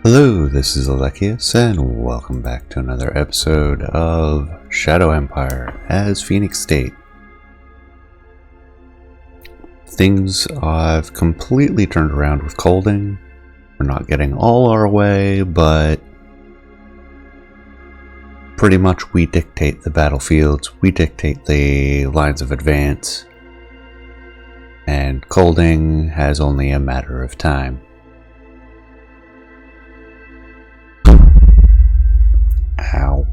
Hello, this is Alekius, and welcome back to another episode of Shadow Empire as Phoenixstate. Things I've completely turned around with Colding. We're not getting all our way, but pretty much we dictate the battlefields, we dictate the lines of advance, and Colding has only a matter of time. Ow.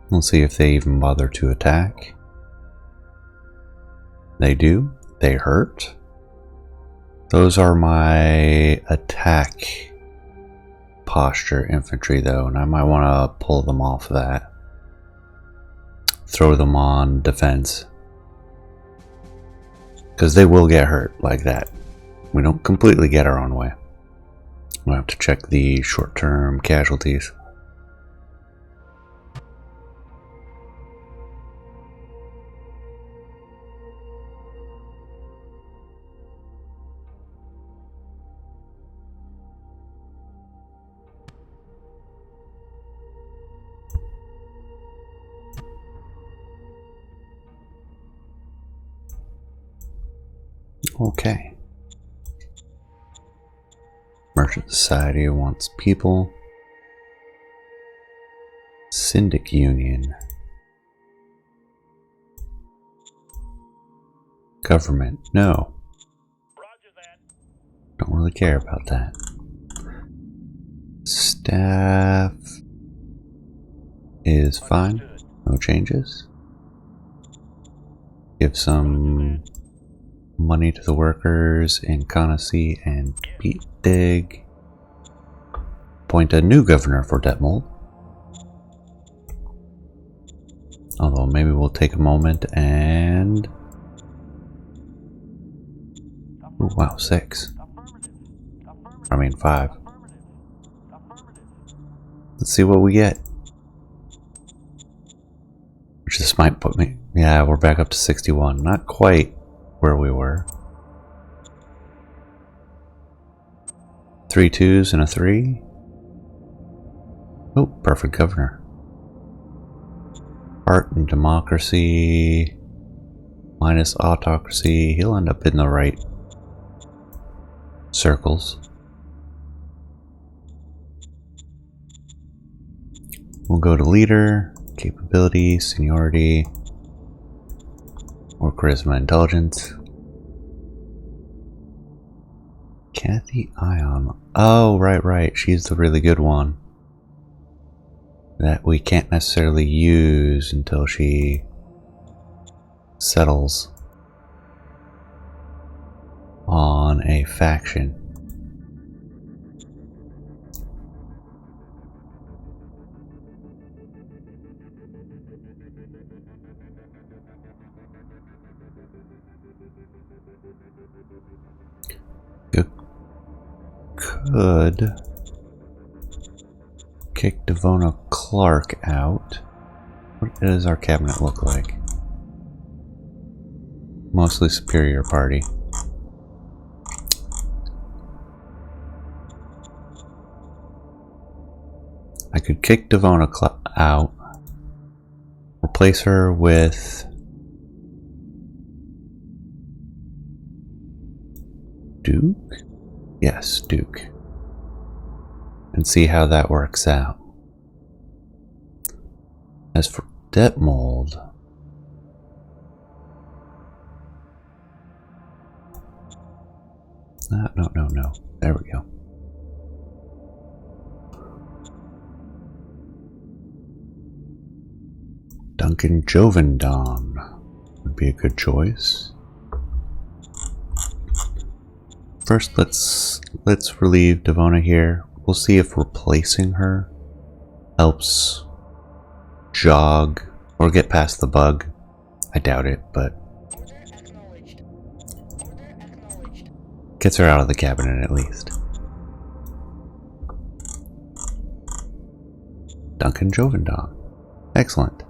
We'll see if they even bother to attack. They do. They hurt. Those are my attack posture infantry though, and I might want to pull them off that. Throw them on defense. Because they will get hurt like that. We don't completely get our own way. We'll have to check the short-term casualties. Okay. Merchant Society wants people. Syndic Union. Government. No. Roger that. Don't really care about that. Staff is fine. No changes. Give some money to the workers in Conisy and Pete Dig. Appoint a new governor for Detmold. Although maybe we'll take a moment and... oh wow, 6. I mean 5. Let's see what we get. Which this might put me... yeah, we're back up to 61. Not quite where we were. 3 2s and a 3. Oh, perfect governor. Art and democracy minus autocracy. He'll end up in the right circles. We'll go to leader, capability, seniority, or charisma intelligence. Kathy Ion. Oh, right. She's the really good one that we can't necessarily use until she settles on a faction. Could kick Devona Clark out. What does our cabinet look like? Mostly superior party. I could kick Devona out, replace her with Duke? Yes, Duke. And see how that works out. As for Detmold, no. There we go. Duncan Jovendon would be a good choice. First, let's relieve Devona here. We'll see if replacing her helps jog or get past the bug. I doubt it, but gets her out of the cabinet at least. Duncan Jovendon. Excellent.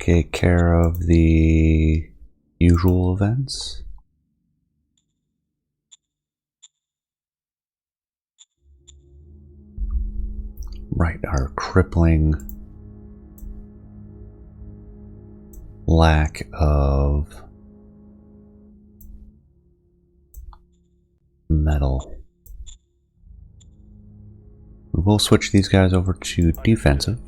take care of the usual events. Right, our crippling lack of metal. We will switch these guys over to defensive.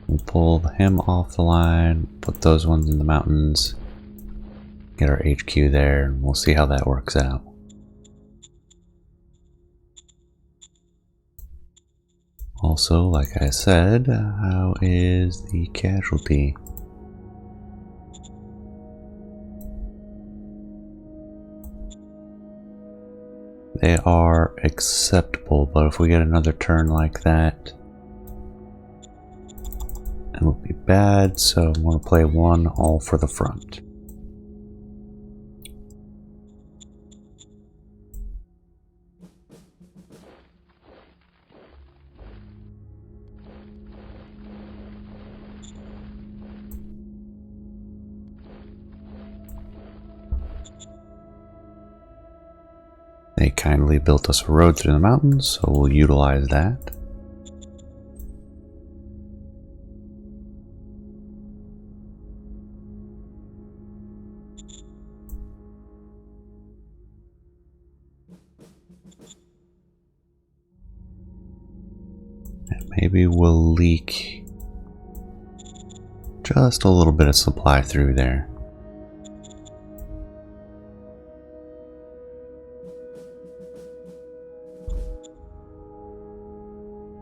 We'll pull him off the line, put those ones in the mountains, get our HQ there, and we'll see how that works out. Also, like I said, how is the casualty? They are acceptable, but if we get another turn like that, it will be bad, so I'm going to play one all for the front. They kindly built us a road through the mountains, so we'll utilize that. And maybe we'll leak just a little bit of supply through there.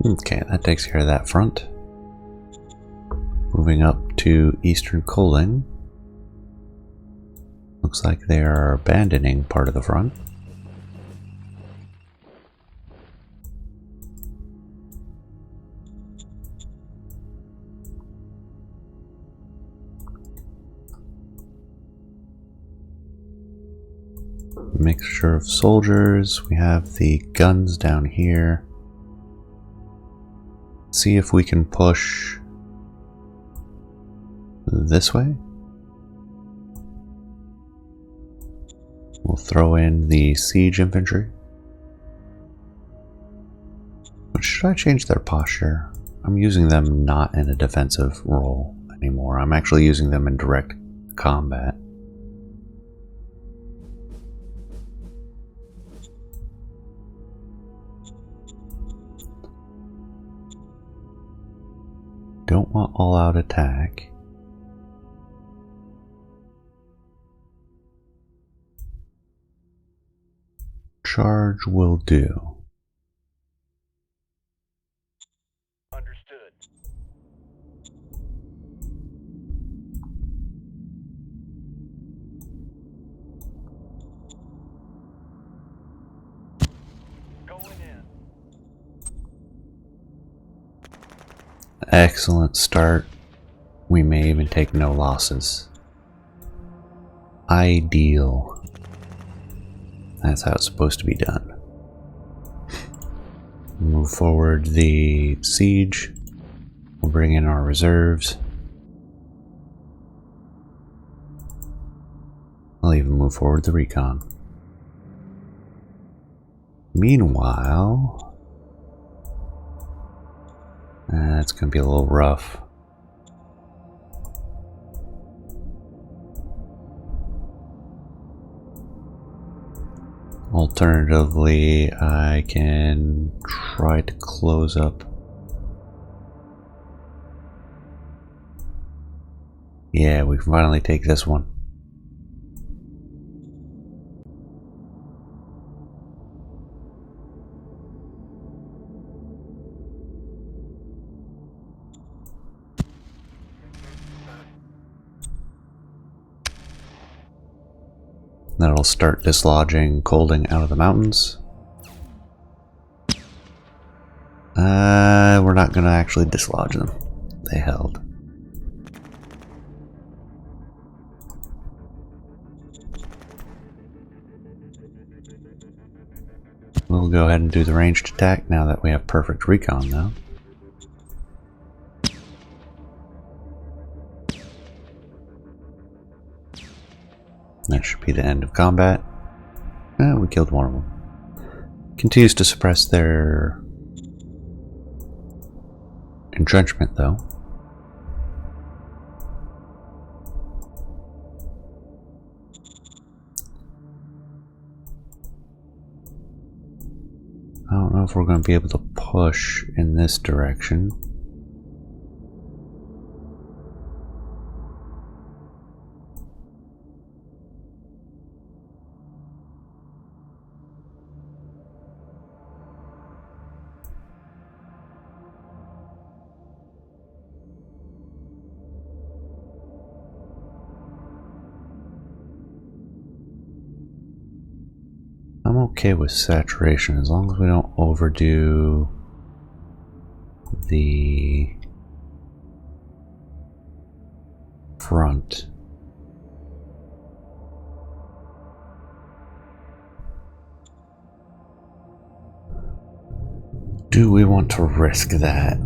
Okay, that takes care of that front. Moving up to Eastern Coaling. Looks like they are abandoning part of the front. Mixture of soldiers. We have the guns down here. See if we can push this way. We'll throw in the siege infantry. But should I change their posture? I'm using them not in a defensive role anymore. I'm actually using them in direct combat. Don't want all-out attack. Charge will do. Understood. Going in. Excellent start. We may even take no losses. Ideal. That's how it's supposed to be done. Move forward the siege. We'll bring in our reserves. I'll even move forward the recon. Meanwhile, it's going to be a little rough. Alternatively, I can try to close up. Yeah, we can finally take this one. That'll start dislodging Colding out of the mountains. We're not going to actually dislodge them. They held. We'll go ahead and do the ranged attack now that we have perfect recon, though. That should be the end of combat. We killed one of them. Continues to suppress their entrenchment, though. I don't know if we're going to be able to push in this direction. I'm okay with saturation as long as we don't overdo the front. Do we want to risk that?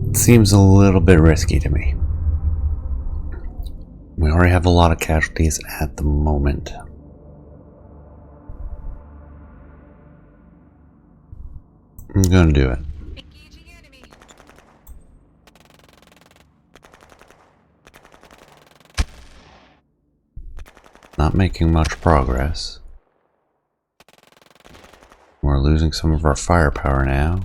It seems a little bit risky to me. We already have a lot of casualties at the moment. I'm gonna do it. Not making much progress. We're losing some of our firepower now.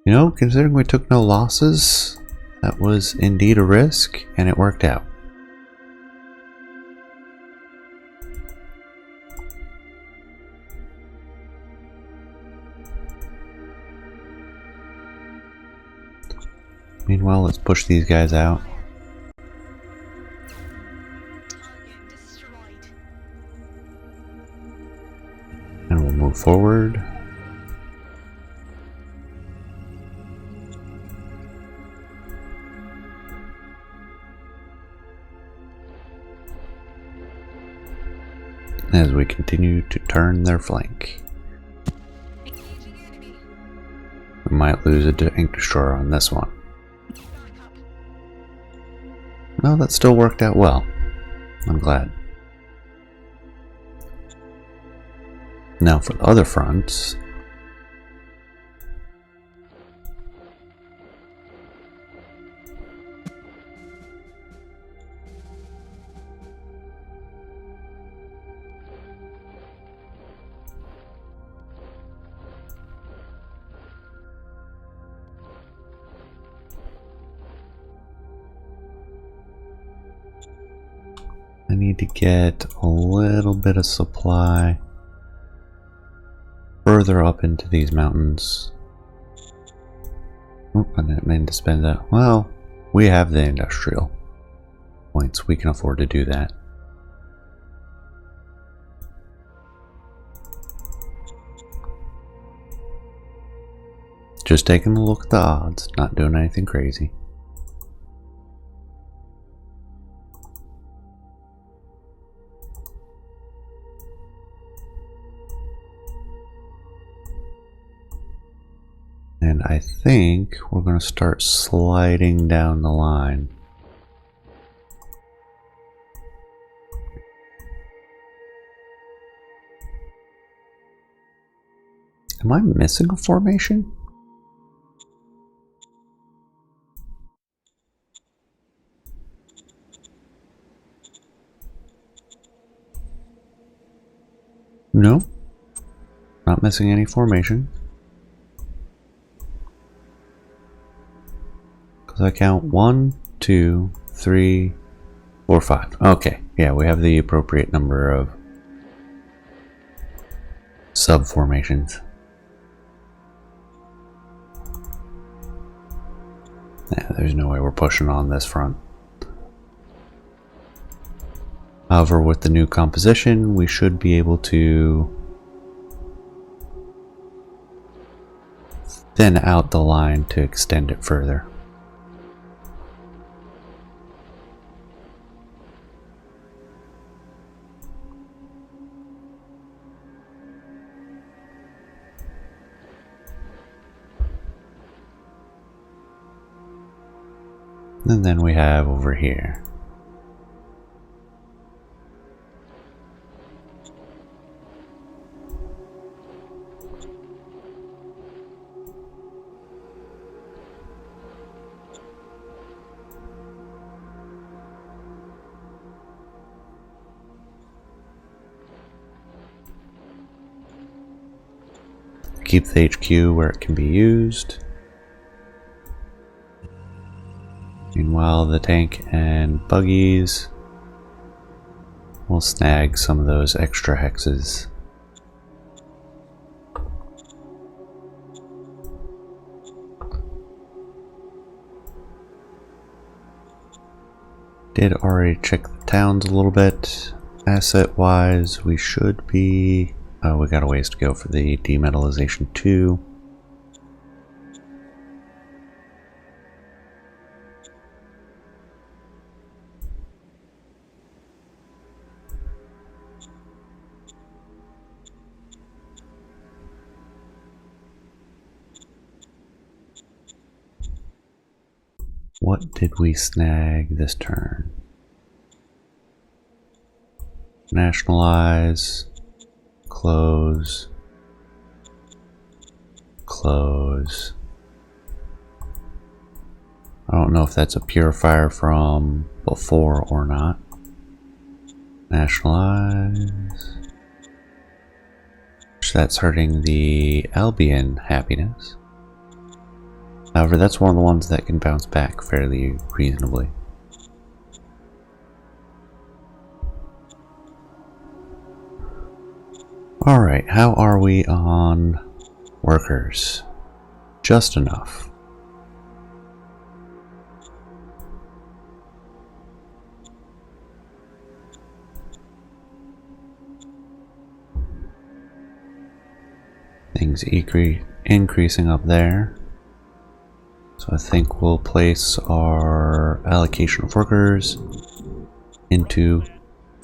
You know, considering we took no losses, that was indeed a risk, and it worked out. Meanwhile, let's push these guys out. And we'll move forward. As we continue to turn their flank. We might lose a ink destroyer on this one. No, that still worked out well. I'm glad. Now for the other fronts. I need to get a little bit of supply further up into these mountains. Oop, I didn't mean to spend that. Well, we have the industrial points. We can afford to do that. Just taking a look at the odds, not doing anything crazy. And I think we're going to start sliding down the line. Am I missing a formation? No, not missing any formation. I count 1, 2, 3, 4, 5. Okay, yeah, we have the appropriate number of sub-formations. Yeah, there's no way we're pushing on this front. However, with the new composition, we should be able to thin out the line to extend it further. And then we have over here. Keep the HQ where it can be used. Meanwhile, the tank and buggies will snag some of those extra hexes. Did already check the towns a little bit. Asset wise, we should be... Oh, we got a ways to go for the demetallization 2. What did we snag this turn? Nationalize. Close. Close. I don't know if that's a purifier from before or not. Nationalize. That's hurting the Albion happiness. However, that's one of the ones that can bounce back fairly reasonably. Alright, how are we on workers? Just enough. Things increasing up there. So I think we'll place our allocation of workers into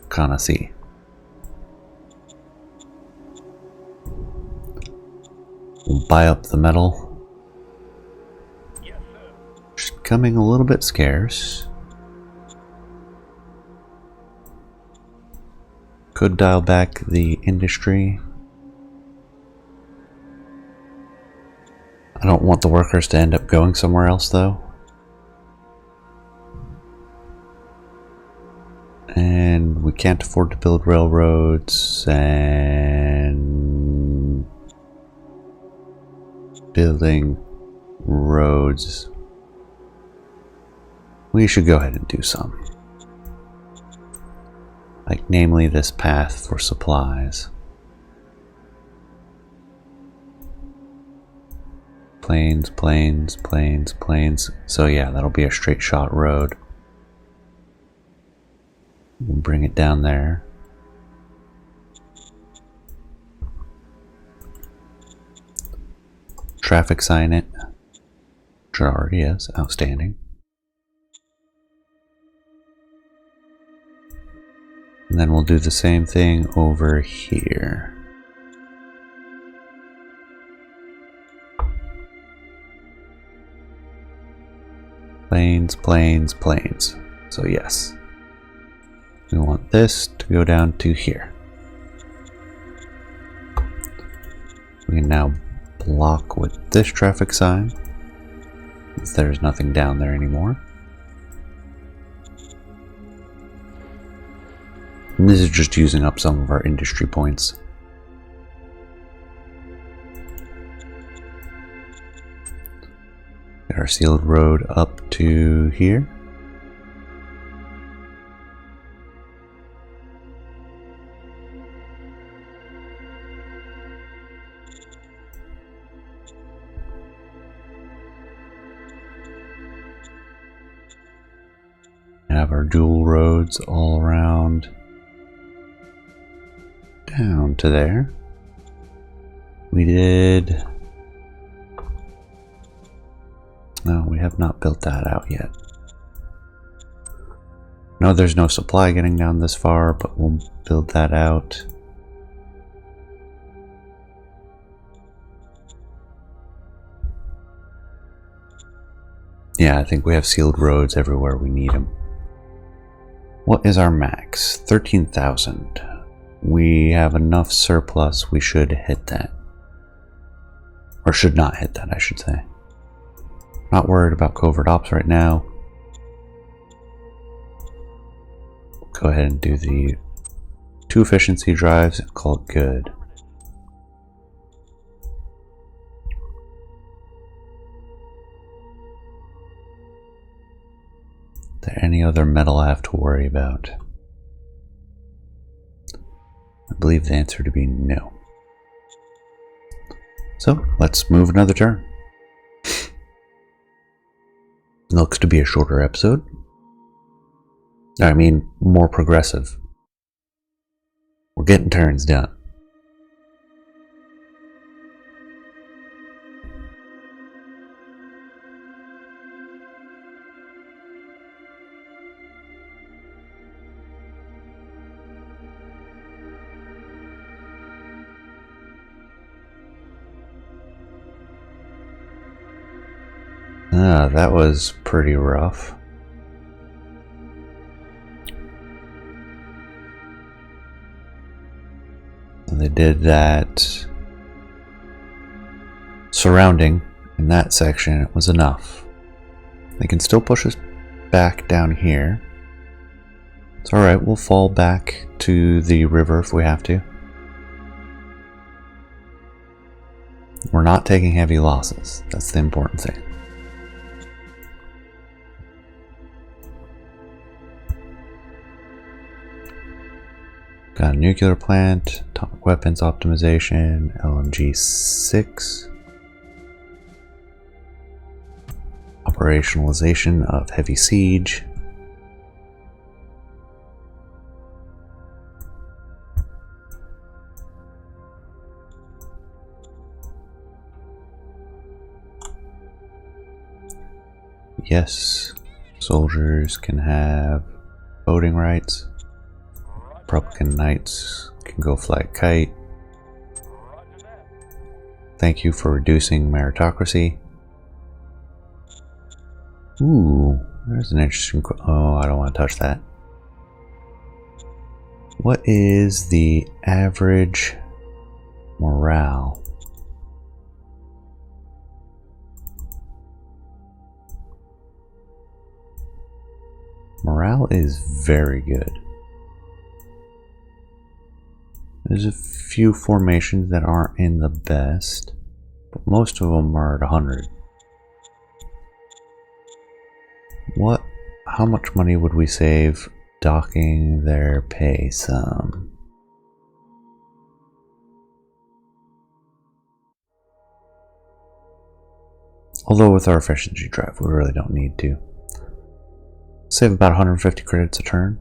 Colonists. We'll buy up the metal. Yes, sir. It's becoming a little bit scarce. Could dial back the industry. I don't want the workers to end up going somewhere else though. And we can't afford to build railroads, and building roads, we should go ahead and do some. Like namely this path for supplies. Planes, planes, planes, planes. So yeah, that'll be a straight shot road. We'll bring it down there. Traffic sign it. Which it already is. Outstanding. And then we'll do the same thing over here. Planes, planes, planes. So yes. We want this to go down to here. We can now block with this traffic sign, since there's nothing down there anymore. And this is just using up some of our industry points. Get our sealed road up to here. Have our dual roads all around down to there. We did... No, we have not built that out yet. No, there's no supply getting down this far, but we'll build that out. Yeah, I think we have sealed roads everywhere we need them. What is our max? 13,000. We have enough surplus, we should hit that. Or should not hit that, I should say. Not worried about covert ops right now. Go ahead and do the 2 efficiency drives and call it good. Is there any other metal I have to worry about? I believe the answer to be no. So, let's move another turn. Looks to be a shorter episode. I mean, more progressive. We're getting turns done. Ah, that was pretty rough. And they did that surrounding in that section. It was enough. They can still push us back down here. It's alright, we'll fall back to the river if we have to. We're not taking heavy losses. That's the important thing. Got a nuclear plant, atomic weapons optimization, LMG 6. Operationalization of heavy siege. Yes, soldiers can have voting rights. Republican Knights can go fly a kite. Thank you for reducing meritocracy. Ooh, there's an interesting... Oh, I don't want to touch that. What is the average morale? Morale is very good. There's a few formations that aren't in the best, but most of them are at 100. How much money would we save docking their pay some? Although with our efficiency drive, we really don't need to. Save about 150 credits a turn.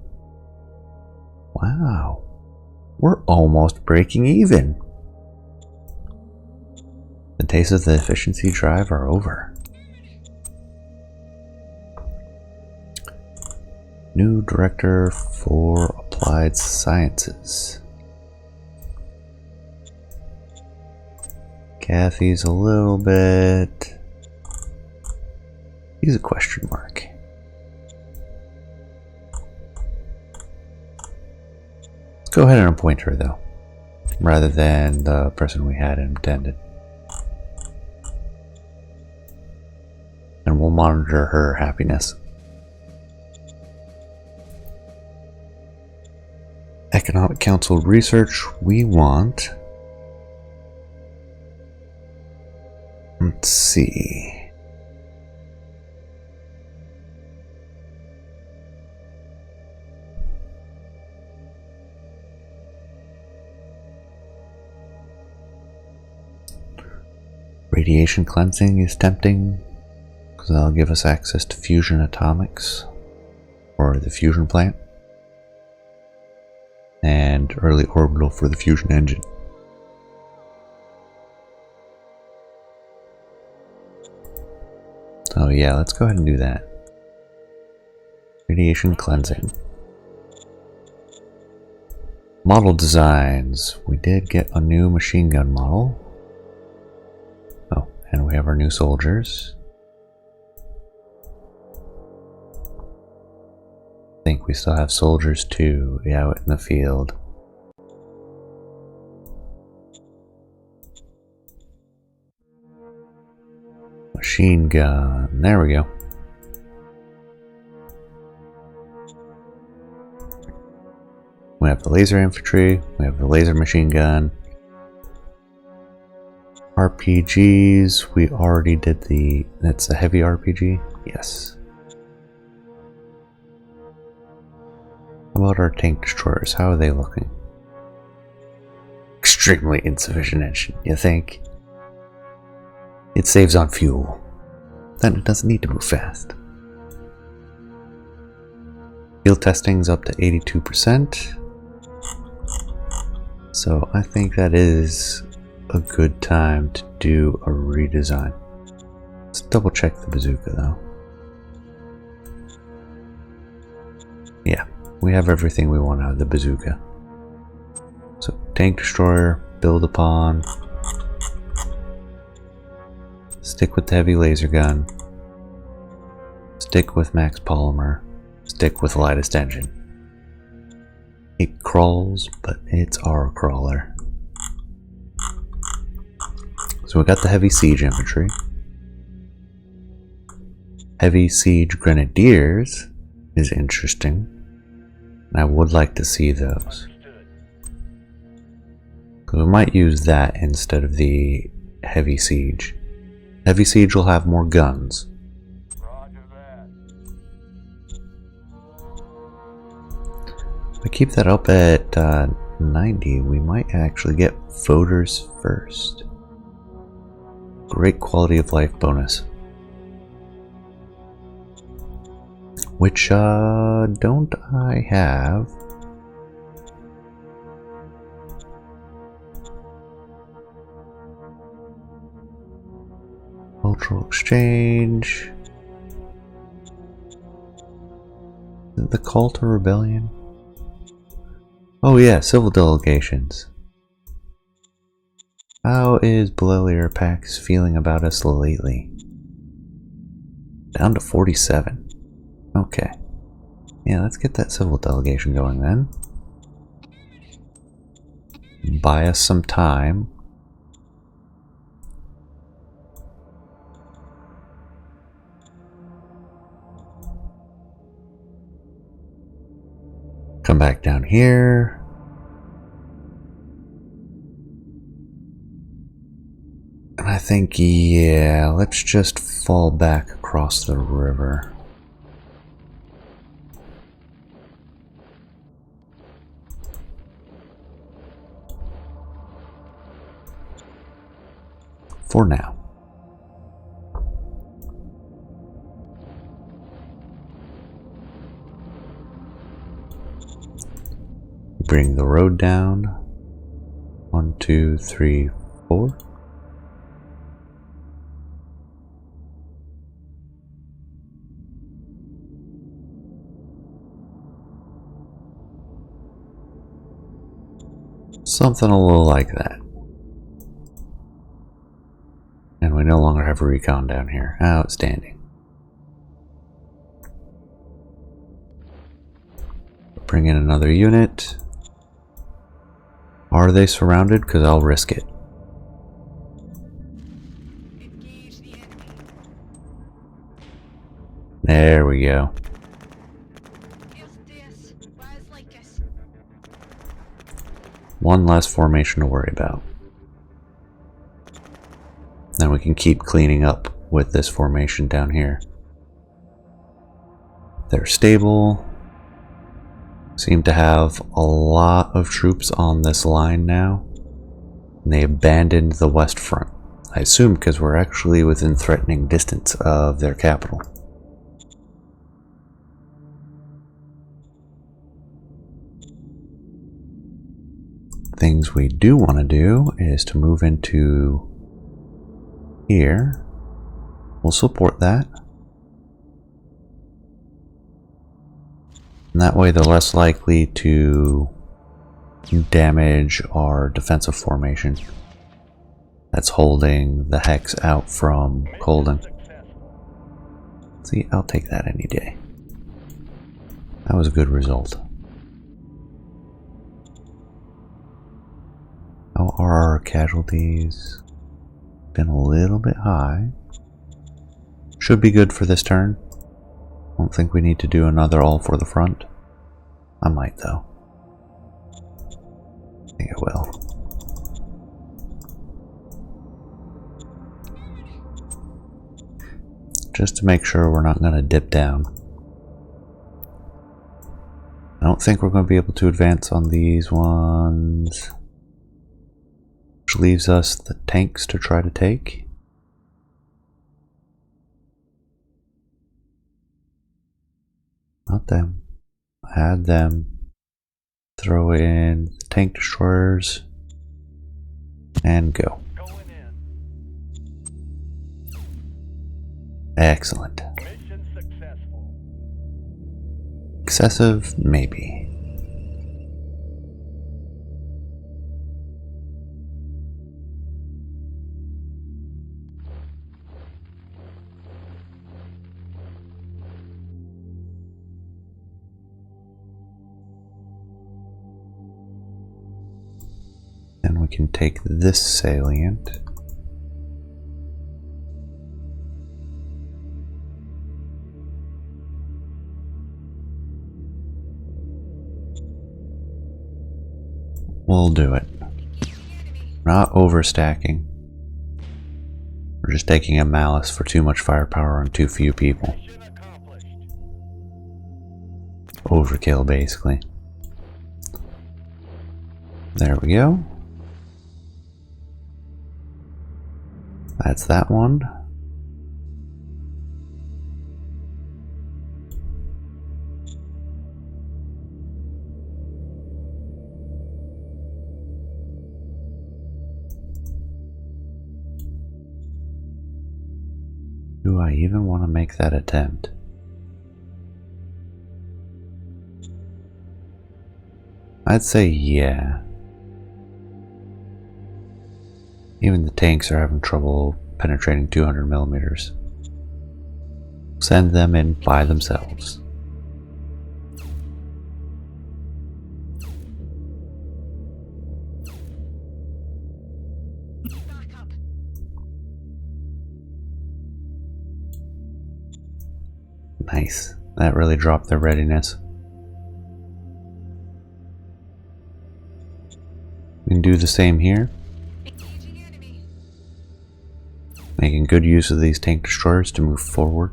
Wow. We're almost breaking even. The days of the efficiency drive are over. New director for applied sciences. Kathy's a little bit... He's a question mark. Go ahead and appoint her though, rather than the person we had intended. And we'll monitor her happiness. Economic Council research, we want... Let's see... Radiation cleansing is tempting, because that'll give us access to fusion atomics, or the fusion plant, and early orbital for the fusion engine. So yeah, let's go ahead and do that. Radiation cleansing. Model designs. We did get a new machine gun model. Oh, and we have our new soldiers. think we still have soldiers too out in the field. Machine gun. There we go. We have the laser infantry. We have the laser machine gun. RPGs. We already did the... That's a heavy RPG? Yes. How about our tank destroyers? How are they looking? Extremely insufficient engine, you think? It saves on fuel. Then it doesn't need to move fast. Field testing's up to 82%. So I think that is a good time to do a redesign. Let's double check the bazooka though. Yeah, we have everything we want out of the bazooka. So tank destroyer, build upon. Stick with the heavy laser gun. Stick with max polymer. Stick with lightest engine. It crawls, but it's our crawler. So we got the heavy siege infantry. Heavy siege grenadiers is interesting. And I would like to see those. Because we might use that instead of the heavy siege. Heavy siege will have more guns. If I keep that up at 90, we might actually get voters first. Great quality of life bonus. Which, don't I have? Cultural exchange. Is it the call to rebellion? Oh yeah, civil delegations. How is Belelier Pax feeling about us lately? Down to 47. Okay. Yeah, let's get that civil delegation going then. Buy us some time. Come back down here. And I think, yeah, let's just fall back across the river. For now. Bring the road down. 1, 2, 3, 4. Something a little like that. And we no longer have a recon down here. Outstanding. Bring in another unit. Are they surrounded? Because I'll risk it. There we go. One less formation to worry about. Then we can keep cleaning up with this formation down here. They're stable. Seem to have a lot of troops on this line now. And they abandoned the west front. I assume because we're actually within threatening distance of their capital. Things we do want to do is to move into here. We'll support that. And that way they're less likely to damage our defensive formation that's holding the Hex out from Colden. See, I'll take that any day. That was a good result. How are our casualties? Been a little bit high. Should be good for this turn. Don't think we need to do another all for the front. I might though. I think I will. Just to make sure we're not going to dip down. I don't think we're going to be able to advance on these ones. Which leaves us the tanks to try to take. Not them. Add them. Throw in the tank destroyers. And go. Going in. Excellent. Mission successful. Excessive? Maybe. Then we can take this salient. We'll do it. Not overstacking. We're just taking a malice for too much firepower on too few people. Mission accomplished. Overkill, basically. There we go. That's that one. Do I even want to make that attempt? I'd say yeah. Even the tanks are having trouble penetrating 200 millimeters. Send them in by themselves. Nice. That really dropped their readiness. We can do the same here. Making good use of these tank destroyers to move forward.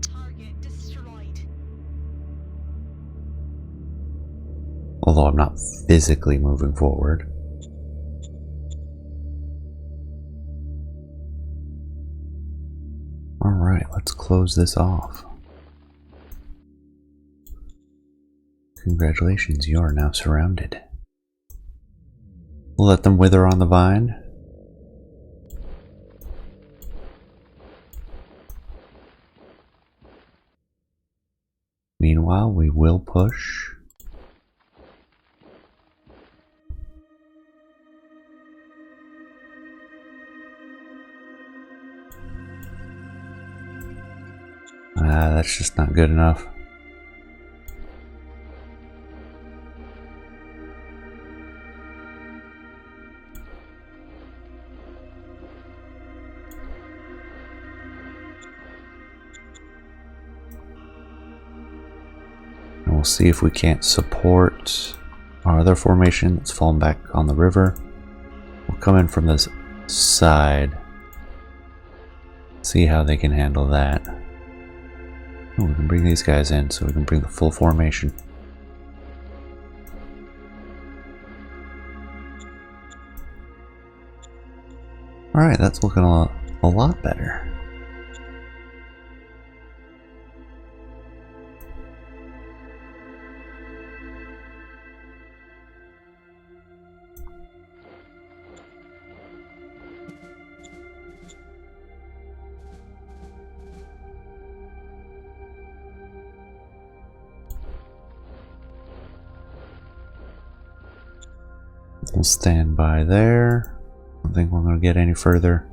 Target destroyed. Although I'm not physically moving forward. Alright, let's close this off. Congratulations, you are now surrounded. We'll let them wither on the vine. Meanwhile, we will push. That's just not good enough. And we'll see if we can't support our other formation that's fallen back on the river. We'll come in from this side. See how they can handle that. Oh, we can bring these guys in so we can bring the full formation. Alright, that's looking a lot better. We'll stand by there. I don't think we're going to get any further.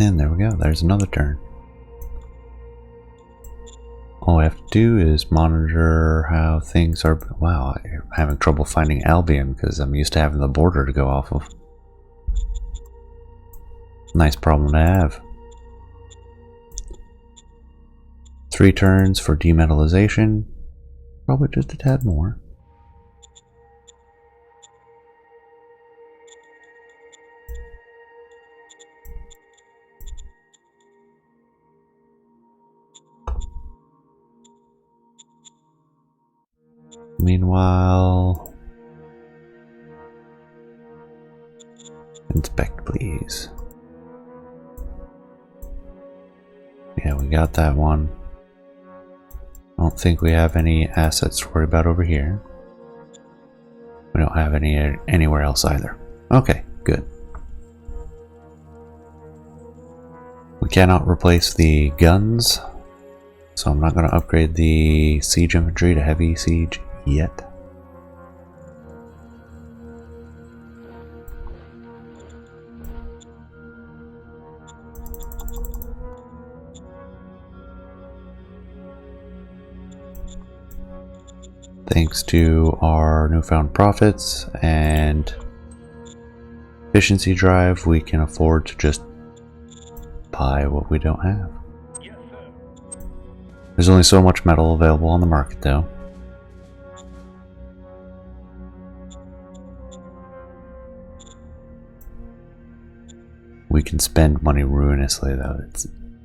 And there we go, there's another turn. All I have to do is monitor how things are. Wow, I'm having trouble finding Albion because I'm used to having the border to go off of. Nice problem to have. 3 turns for demetallization. Probably just a tad more. Meanwhile, inspect please. Yeah, we got that one. I don't think we have any assets to worry about over here. We don't have any anywhere else either. Okay, good. We cannot replace the guns, so I'm not going to upgrade the siege infantry to heavy siege yet. Thanks to our newfound profits and efficiency drive, we can afford to just buy what we don't have. Yes, sir. There's only so much metal available on the market though. We can spend money ruinously though.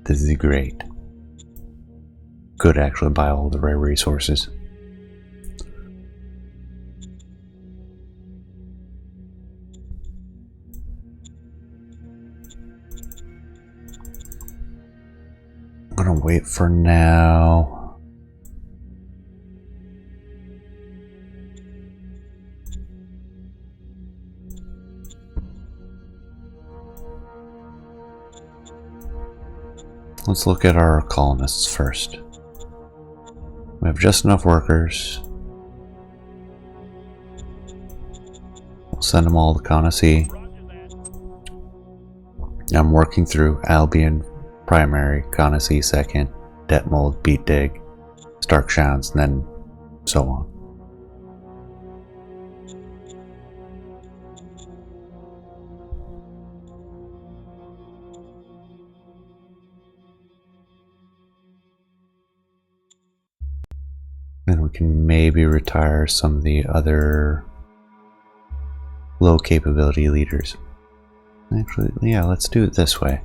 This is great. Could actually buy all the rare resources. I'm gonna wait for now. Let's look at our colonists first. We have just enough workers. We'll send them all to Colonists. I'm working through Albion primary, Colonists second, Detmold, Beat Dig, Starkshans, and then so on. Then we can maybe retire some of the other low capability leaders. Actually, yeah, let's do it this way.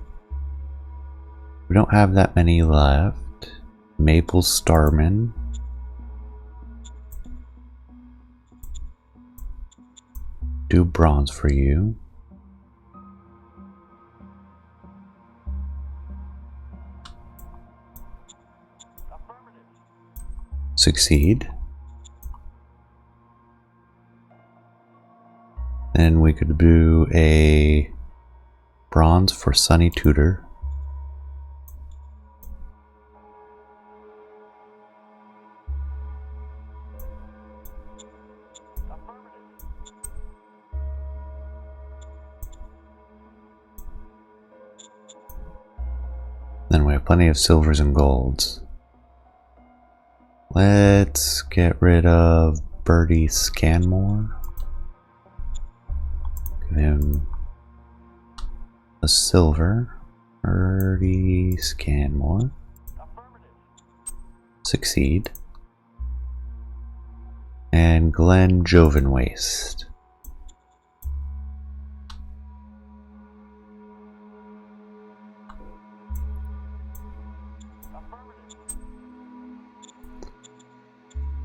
We don't have that many left. Maple Starman. Do bronze for you. Succeed. Then we could do a bronze for Sunny Tutor. Then we have plenty of silvers and golds. Let's get rid of Birdie Scanmore. Give him a silver. Birdie Scanmore. Succeed. And Glenn Jovenwaste.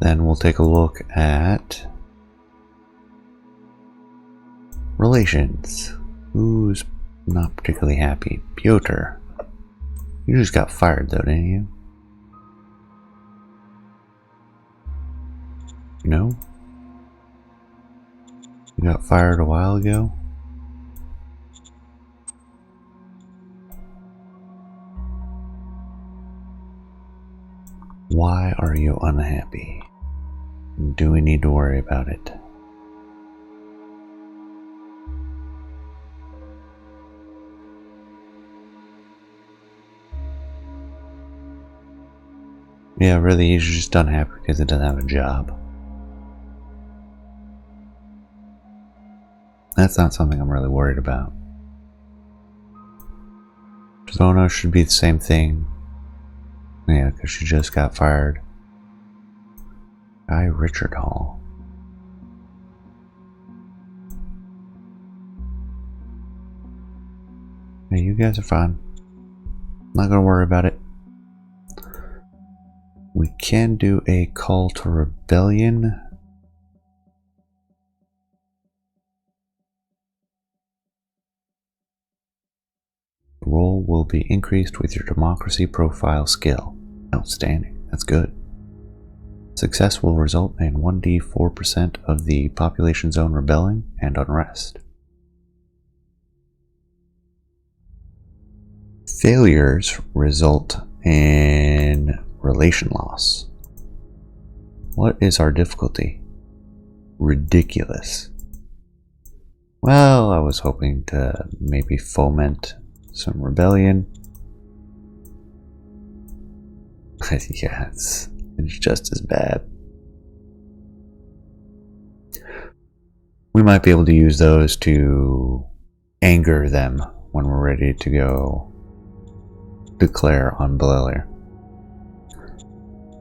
Then we'll take a look at relations. Who's not particularly happy? Piotr. You just got fired though, didn't you? No? You got fired a while ago? Why are you unhappy? Do we need to worry about it? Yeah, really, he's just unhappy because he doesn't have a job. That's not something I'm really worried about. Zono should be the same thing. Yeah, because she just got fired. Guy Richard Hall. Yeah, you guys are fine. Not gonna worry about it. We can do a call to rebellion. The roll will be increased with your democracy profile skill. Outstanding. That's good. Success will result in 1d4% of the population zone rebelling and unrest. Failures result in relation loss. What is our difficulty? Ridiculous. Well, I was hoping to maybe foment some rebellion. Yeah, it's just as bad. We might be able to use those to anger them when we're ready to go declare on Belier.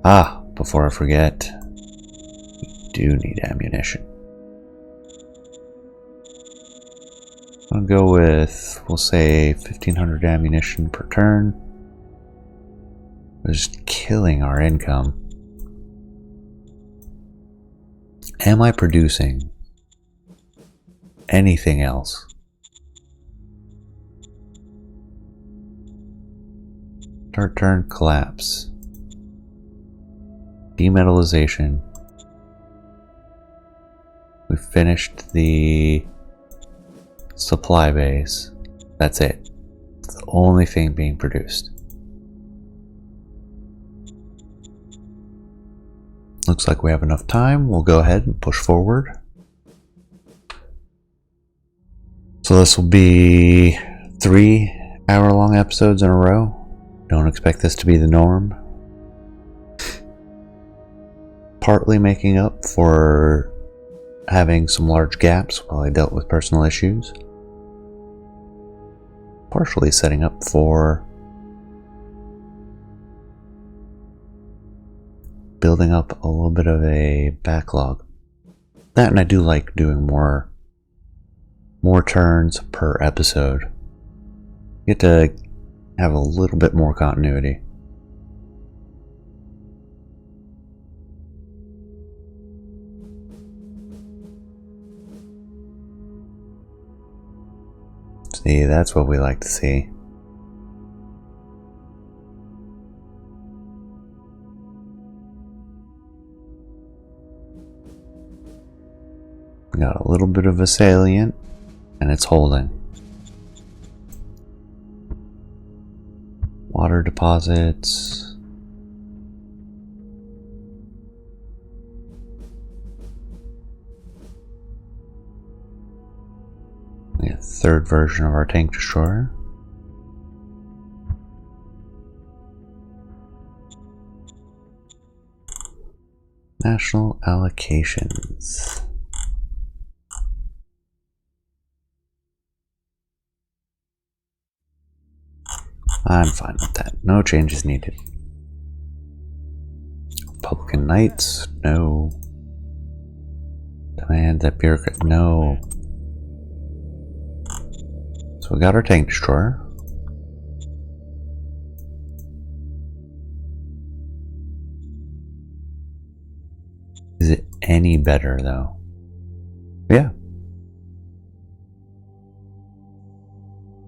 Ah, before I forget, we do need ammunition. I'll go with, we'll say 1500 ammunition per turn. We're just killing our income. Am I producing anything else? Start turn collapse. Demetallization. We finished the supply base. That's it. It's the only thing being produced. Looks like we have enough time. We'll go ahead and push forward. So this will be 3 hour-long episodes in a row. Don't expect this to be the norm. Partly making up for having some large gaps while I dealt with personal issues. Partially setting up for building up a little bit of a backlog. That, and I do like doing more turns per episode. You get to have a little bit more continuity. See, that's what we like to see. Got a little bit of a salient, and it's holding. Water deposits. We have a third version of our tank destroyer. National allocations. I'm fine with that. No changes needed. Republican Knights, no. Demand that bureaucrat, no. So we got our tank destroyer. Is it any better though? Yeah.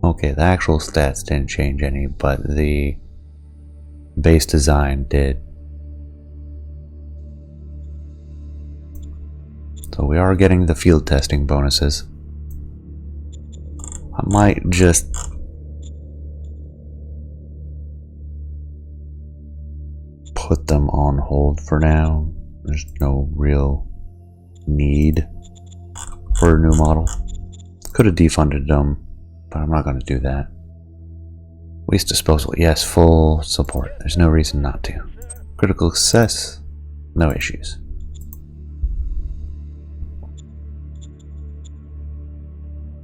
Okay, the actual stats didn't change any, but the base design did. So we are getting the field testing bonuses. I might just put them on hold for now. There's no real need for a new model. Could have defunded them, but I'm not going to do that. Waste disposal, yes, full support. There's no reason not to. Critical success, no issues.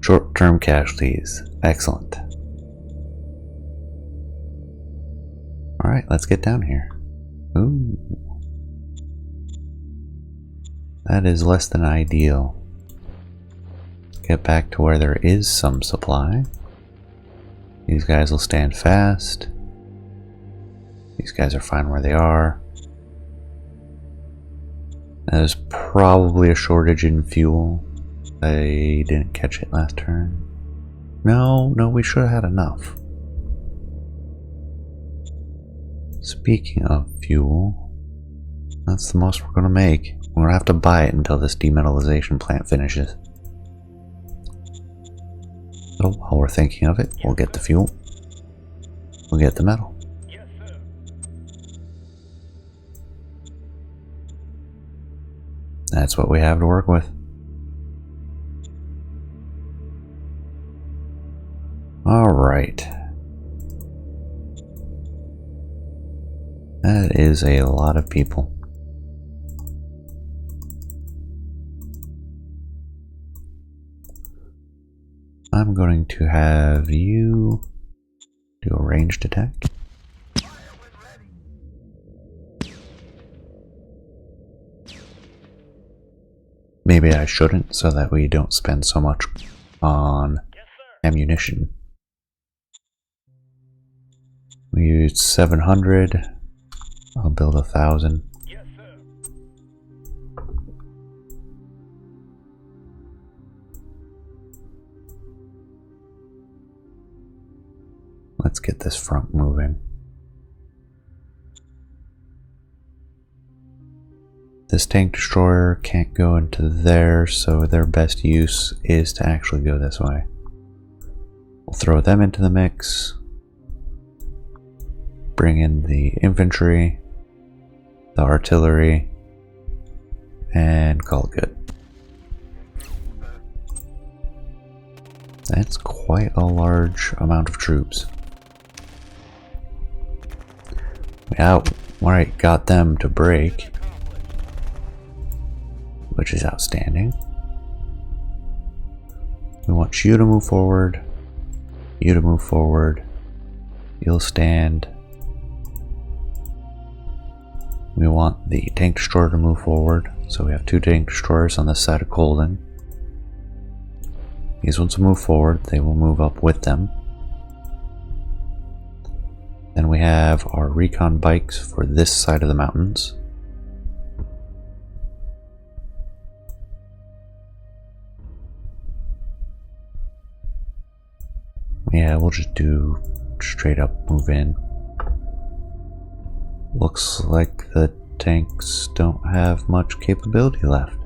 Short-term casualties, excellent. Alright, let's get down here. Ooh. That is less than ideal. Get back to where there is some supply. These guys will stand fast. These guys are fine where they are. There's probably a shortage in fuel. I didn't catch it last turn. No, we should have had enough. Speaking of fuel, that's the most we're going to make. We're going to have to buy it until this demetallization plant finishes. So while we're thinking of it, we'll get the fuel. We'll get the metal. Yes, sir. That's what we have to work with. Alright. That is a lot of people. I'm going to have you do a ranged attack. Maybe I shouldn't, so that we don't spend so much on Yes, sir. ammunition. We used 700. I'll build 1,000. Yes, sir. Let's get this front moving. This tank destroyer can't go into there, so their best use is to actually go this way. We'll throw them into the mix. Bring in the infantry, the artillery, and call it good. That's quite a large amount of troops. Yeah, alright, got them to break, which is outstanding. We want you to move forward, you to move forward, you'll stand. We want the tank destroyer to move forward, so we have 2 tank destroyers on this side of Colden. These ones will move forward, they will move up with them. Then we have our recon bikes for this side of the mountains. Yeah, we'll just do straight up move in. Looks like the tanks don't have much capability left.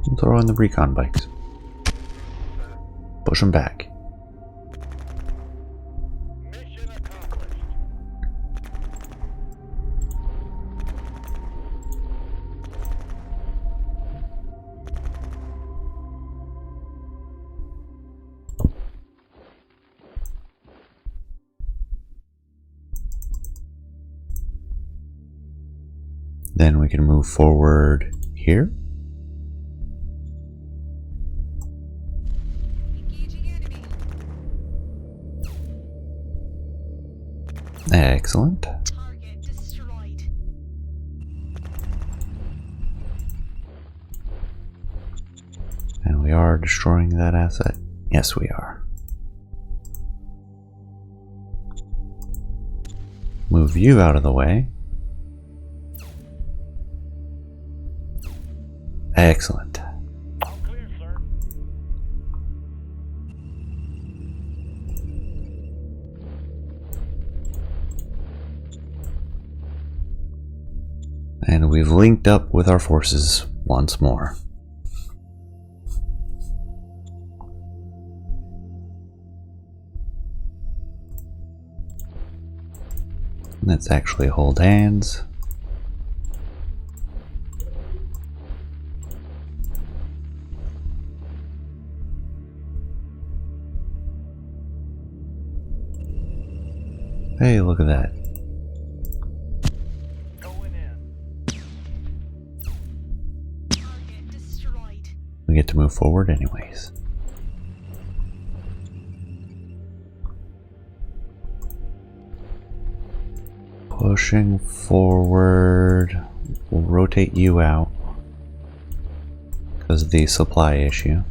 We'll throw in the recon bikes. Push them back. Mission accomplished. Then we can move forward here. Engaging enemy. Excellent. Target destroyed. And we are destroying that asset. Yes, we are. Move you out of the way. Excellent. All clear, sir. And we've linked up with our forces once more. Let's actually hold hands. Hey, look at that. We get to move forward anyways. Pushing forward. We'll rotate you out because of the supply issue.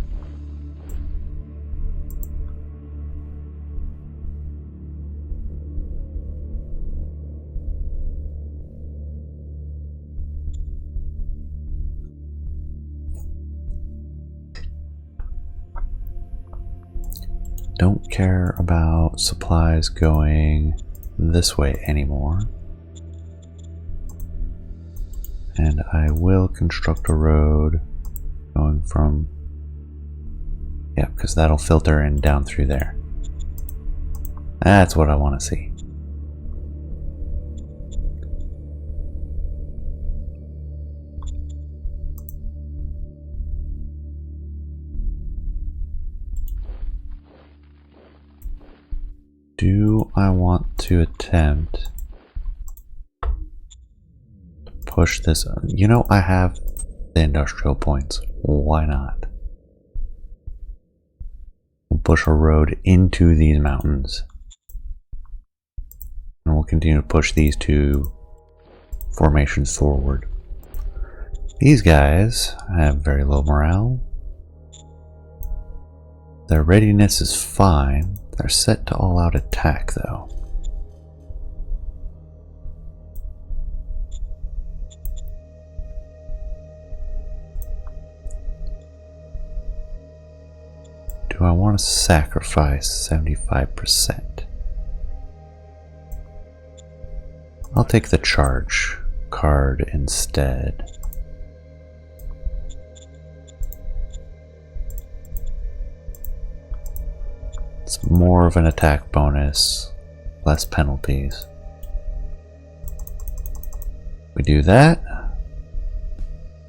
Don't care about supplies going this way anymore. And I will construct a road going from, yeah, because that'll filter in down through there. That's what I want to see. Do I want to attempt to push this? You know, I have the industrial points. Why not? We'll push a road into these mountains. And we'll continue to push these two formations forward. These guys have very low morale. Their readiness is fine. They're set to all-out attack, though. Do I want to sacrifice 75%? I'll take the charge card instead. It's more of an attack bonus, less penalties. We do that,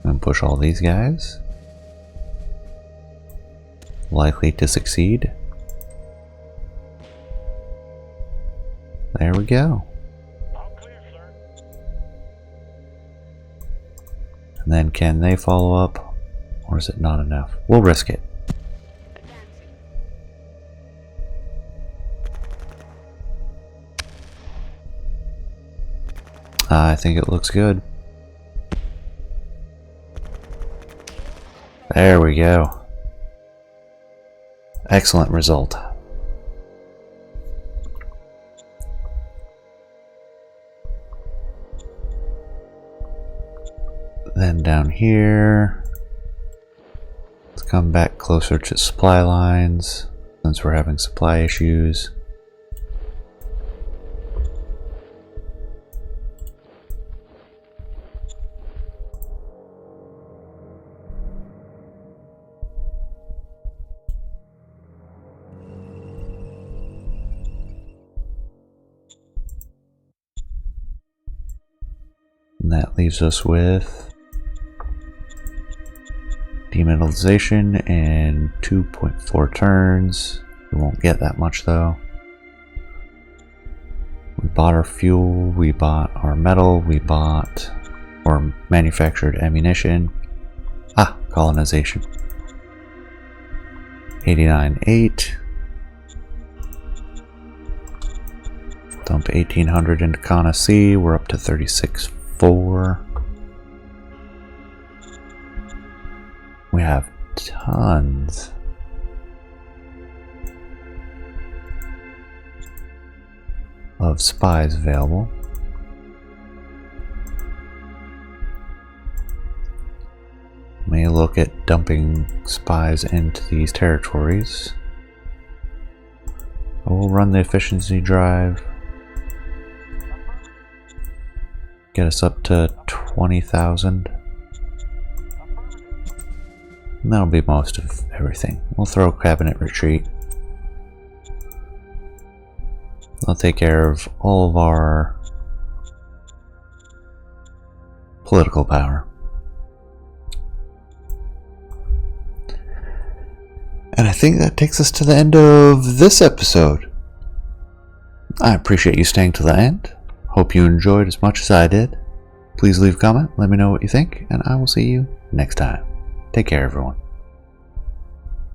and push all these guys. Likely to succeed. There we go. All clear, sir. And then can they follow up, or is it not enough? We'll risk it. I think it looks good. There we go. Excellent result. Then down here, let's come back closer to supply lines since we're having supply issues. And that leaves us with demineralization in 2.4 turns. We won't get that much though. We bought our fuel, we bought our metal, we bought or manufactured ammunition. Ah, colonization. 89.8. Dump 1800 into Kana C, we're up to 36.4. We have tons of spies available. May look at dumping spies into these territories. We'll run the efficiency drive. Get us up to 20,000. And that'll be most of everything. We'll throw cabinet retreat. I'll take care of all of our political power. And I think that takes us to the end of this episode. I appreciate you staying to the end. Hope you enjoyed as much as I did. Please leave a comment, let me know what you think, and I will see you next time. Take care, everyone.